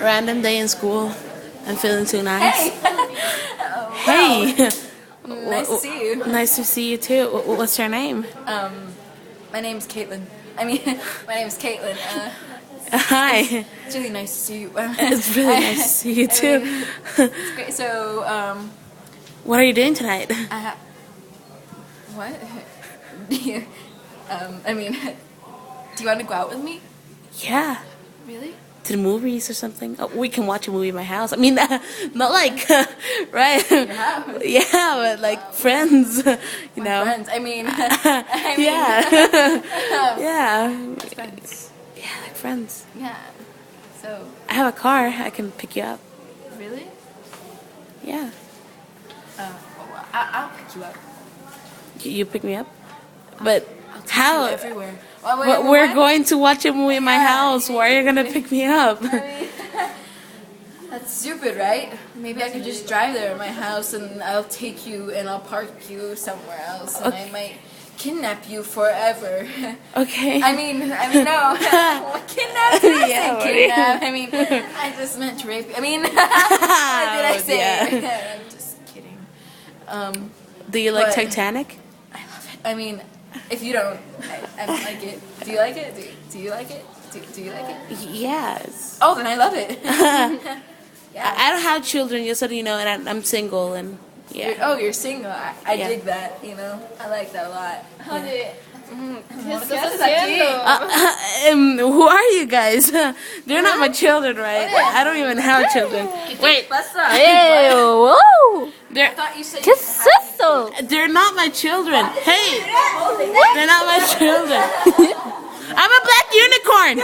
Random day in school. I'm feeling too nice. Hey! Hey! Nice to see you. Nice to see you too. What's your name? My name's Caitlin. I mean, my name's Caitlin. Hi. It's really nice to see you. It's really nice to see you too. It's great. So, What are you doing tonight? what? Do you, I mean, do you want to go out with me? Yeah. Really? To the movies or something. Oh, we can watch a movie in my house. I mean, not like, right? house? Yeah, but like friends, you know. Friends. I mean, Yeah. Yeah. friends. Yeah, like friends. Yeah. So, I have a car. I can pick you up. really? Yeah. I'll pick you up. You pick me up? But I'll take how? you everywhere. But we're going to watch a movie in my house. Why are you gonna pick me up? That's stupid, right? Maybe I could just drive there in my house and I'll take you and I'll park you somewhere else and I might kidnap you forever. Okay. I mean, no. Kidnap? Yeah, Kidnap. I mean, I just meant to rape you. I mean, what did I say? Yeah. I'm just kidding. Do you like but- Titanic? I love it. I mean, if you don't, I don't like it. Do you like it? Do you like it? Do you like it? Yes. Oh, then I love it. Yeah. I don't have children, just so you know, and I'm single, and yeah. You're single. I Yeah. dig that, you know. I like that a lot. Who are you guys? They're not my children, right? I don't even have children. Wait. Whoa! They're thought you said ¿Qué es eso? they're not my children. Hey, they're not my children. I'm a black unicorn.